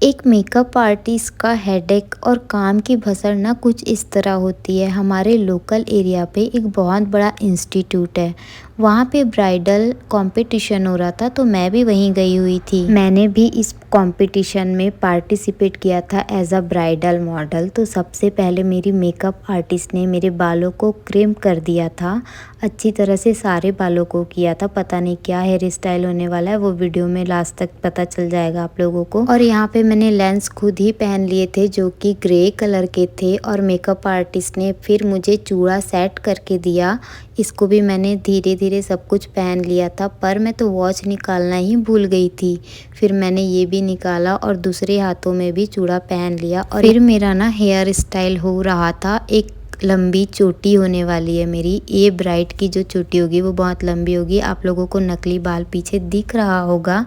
एक makeup artist का headache और काम की भसड़ ना कुछ इस तरह होती है। हमारे लोकल एरिया पे एक बहुत बड़ा इंस्टीट्यूट है, वहाँ पे ब्राइडल कंपटीशन हो रहा था, तो मैं भी वहीं गई हुई थी। मैंने भी इस कंपटीशन में पार्टिसिपेट किया था एज अ ब्राइडल मॉडल। तो सबसे पहले मेरी मेकअप आर्टिस्ट ने मेरे बालों को क्रिम कर दिया था, अच्छी तरह से सारे बालों को किया था। पता नहीं क्या हेयर स्टाइल होने वाला है, वो वीडियो में लास्ट तक पता चल जाएगा आप लोगों को। और यहाँ पे मैंने लेंस खुद ही पहन लिए थे जो कि ग्रे कलर के थे, और मेकअप आर्टिस्ट ने फिर मुझे चूड़ा सेट करके दिया। इसको भी मैंने धीरे धीरे सब कुछ पहन लिया था, पर मैं तो वॉच निकालना ही भूल गई थी। फिर मैंने ये भी निकाला और दूसरे हाथों में भी चूड़ा पहन लिया। और फिर मेरा ना हेयर स्टाइल हो रहा था, एक लंबी चोटी होने वाली है मेरी। ये ब्राइड की जो चोटी होगी वो बहुत लंबी होगी। आप लोगों को नकली बाल पीछे दिख रहा होगा।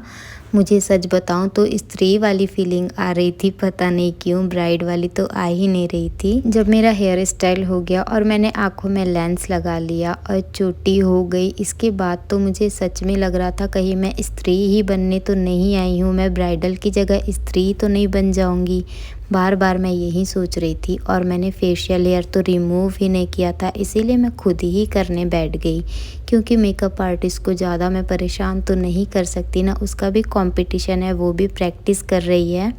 मुझे सच बताऊं तो स्त्री वाली फीलिंग आ रही थी, पता नहीं क्यों। ब्राइड वाली तो आ ही नहीं रही थी। जब मेरा हेयर स्टाइल हो गया और मैंने आंखों में लेंस लगा लिया और चोटी हो गई, इसके बाद तो मुझे सच में लग रहा था कहीं मैं स्त्री ही बनने तो नहीं आई हूँ, मैं ब्राइडल की जगह स्त्री तो नहीं बन जाऊंगी। बार बार मैं यही सोच रही थी। और मैंने फेशियल हेयर तो रिमूव ही नहीं किया था, इसीलिए मैं खुद ही करने बैठ गई, क्योंकि मेकअप आर्टिस्ट को ज़्यादा मैं परेशान तो नहीं कर सकती ना, उसका भी कंपटीशन है, वो भी प्रैक्टिस कर रही है।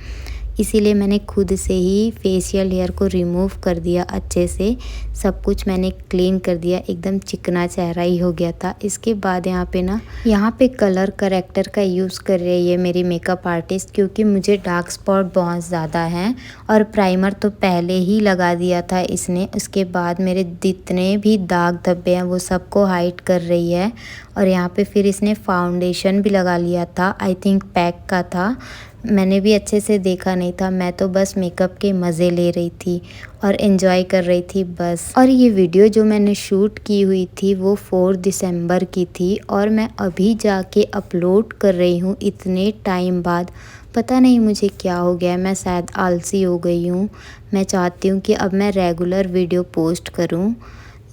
इसीलिए मैंने खुद से ही फेशियल हेयर को रिमूव कर दिया अच्छे से। सब कुछ मैंने क्लीन कर दिया, एकदम चिकना चेहरा ही हो गया था। इसके बाद यहाँ पे कलर करेक्टर का यूज़ कर रही है मेरी मेकअप आर्टिस्ट, क्योंकि मुझे डार्क स्पॉट बहुत ज़्यादा हैं। और प्राइमर तो पहले ही लगा दिया था इसने। उसके बाद मेरे जितने भी दाग धब्बे हैं वो सबको हाइड कर रही है। और यहाँ पे फिर इसने फाउंडेशन भी लगा लिया था, आई थिंक पैक का था, मैंने भी अच्छे से देखा नहीं था। मैं तो बस मेकअप के मज़े ले रही थी और एंजॉय कर रही थी बस। और ये वीडियो जो मैंने शूट की हुई थी वो 4 दिसंबर की थी, और मैं अभी जाके अपलोड कर रही हूँ इतने टाइम बाद। पता नहीं मुझे क्या हो गया है, मैं शायद आलसी हो गई हूँ। मैं चाहती हूँ कि अब मैं रेगुलर वीडियो पोस्ट करूँ,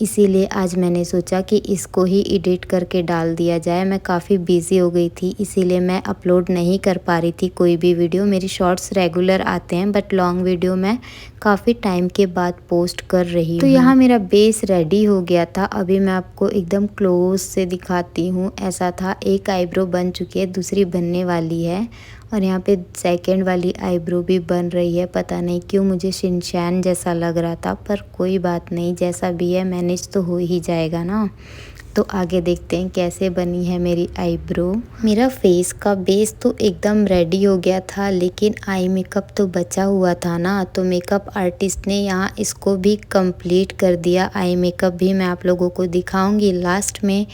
इसीलिए आज मैंने सोचा कि इसको ही एडिट करके डाल दिया जाए। मैं काफ़ी बिज़ी हो गई थी, इसीलिए मैं अपलोड नहीं कर पा रही थी कोई भी वीडियो। मेरी शॉर्ट्स रेगुलर आते हैं, बट लॉन्ग वीडियो मैं काफ़ी टाइम के बाद पोस्ट कर रही हूँ। तो यहाँ मेरा बेस रेडी हो गया था, अभी मैं आपको एकदम क्लोज से दिखाती हूँ। ऐसा था, एक आईब्रो बन चुकी है, दूसरी बनने वाली है। और यहाँ पे सेकंड वाली आईब्रो भी बन रही है। पता नहीं क्यों मुझे शिनचैन जैसा लग रहा था, पर कोई बात नहीं, जैसा भी है मैनेज तो हो ही जाएगा ना। तो आगे देखते हैं कैसे बनी है मेरी आईब्रो। मेरा फेस का बेस तो एकदम रेडी हो गया था, लेकिन आई मेकअप तो बचा हुआ था ना, तो मेकअप आर्टिस्ट ने यहाँ इसको भी कंप्लीट कर दिया। आई मेकअप भी मैं आप लोगों को दिखाऊंगी लास्ट में,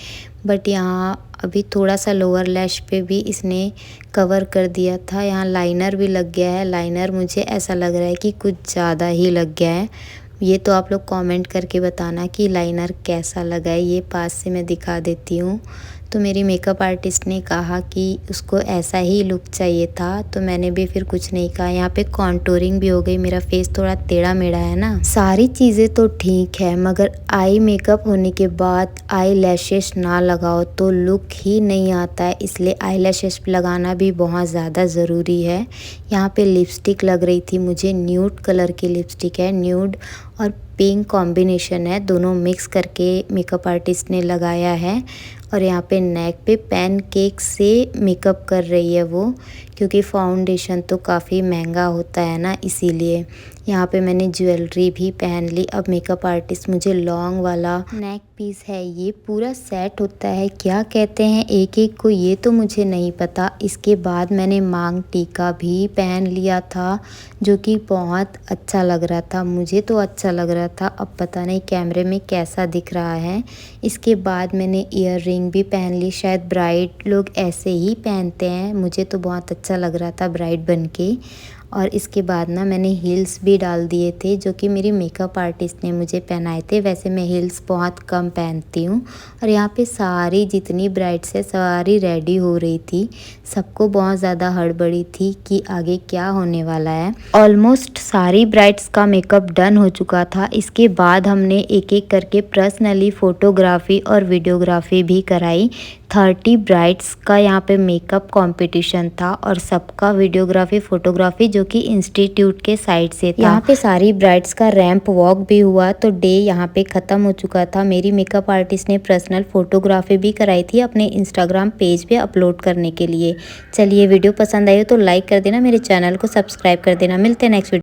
बट यहाँ अभी थोड़ा सा लोअर लैश पे भी इसने कवर कर दिया था। यहाँ लाइनर भी लग गया है। लाइनर मुझे ऐसा लग रहा है कि कुछ ज़्यादा ही लग गया है। ये तो आप लोग कमेंट करके बताना कि लाइनर कैसा लगा है। ये पास से मैं दिखा देती हूँ। तो मेरी मेकअप आर्टिस्ट ने कहा कि उसको ऐसा ही लुक चाहिए था, तो मैंने भी फिर कुछ नहीं कहा। यहाँ पे कॉन्टूरिंग भी हो गई, मेरा फेस थोड़ा टेढ़ा मेढ़ा है ना। सारी चीज़ें तो ठीक है, मगर आई मेकअप होने के बाद आई लैशेस ना लगाओ तो लुक ही नहीं आता है, इसलिए आई लैशेस लगाना भी बहुत ज़्यादा ज़रूरी है। यहाँ पे लिपस्टिक लग रही थी मुझे, न्यूड कलर की लिपस्टिक है, न्यूड और पिंक कॉम्बिनेशन है, दोनों मिक्स करके मेकअप आर्टिस्ट ने लगाया है। और यहाँ पे नेक पे पैनकेक से मेकअप कर रही है वो, क्योंकि फाउंडेशन तो काफ़ी महंगा होता है ना, इसीलिए। यहाँ पे मैंने ज्वेलरी भी पहन ली। अब मेकअप आर्टिस्ट मुझे लॉन्ग वाला नेक पीस है, ये पूरा सेट होता है, क्या कहते हैं एक एक को, ये तो मुझे नहीं पता। इसके बाद मैंने मांग टीका भी पहन लिया था, जो कि बहुत अच्छा लग रहा था, मुझे तो अच्छा लग रहा था। अब पता नहीं कैमरे में कैसा दिख रहा है। इसके बाद मैंने ईयर रिंग भी पहन ली, शायद ब्राइड लोग ऐसे ही पहनते हैं, मुझे तो बहुत अच्छा लग रहा था ब्राइड बन के। और इसके बाद ना मैंने हील्स भी डाल दिए थे, जो कि मेरी मेकअप आर्टिस्ट ने मुझे पहनाए थे। वैसे मैं हील्स बहुत कम पहनती हूँ। और यहाँ पे सारी जितनी ब्राइड्स है सारी रेडी हो रही थी, सबको बहुत ज़्यादा हड़बड़ी थी कि आगे क्या होने वाला है। ऑलमोस्ट सारी ब्राइड्स का मेकअप डन हो चुका था। इसके बाद हमने एक एक करके पर्सनली फ़ोटोग्राफी और वीडियोग्राफी भी कराई। 30 ब्राइड्स का यहाँ पे मेकअप कंपटीशन था, और सबका वीडियोग्राफी फ़ोटोग्राफी जो कि इंस्टीट्यूट के साइड से था। यहाँ पे सारी ब्राइड्स का रैंप वॉक भी हुआ तो डे यहाँ पे ख़त्म हो चुका था। मेरी मेकअप आर्टिस्ट ने पर्सनल फोटोग्राफी भी कराई थी अपने इंस्टाग्राम पेज पे अपलोड करने के लिए। चलिए वीडियो पसंद आई हो तो लाइक कर देना, मेरे चैनल को सब्सक्राइब कर देना। मिलते हैं नेक्स्ट वीडियो।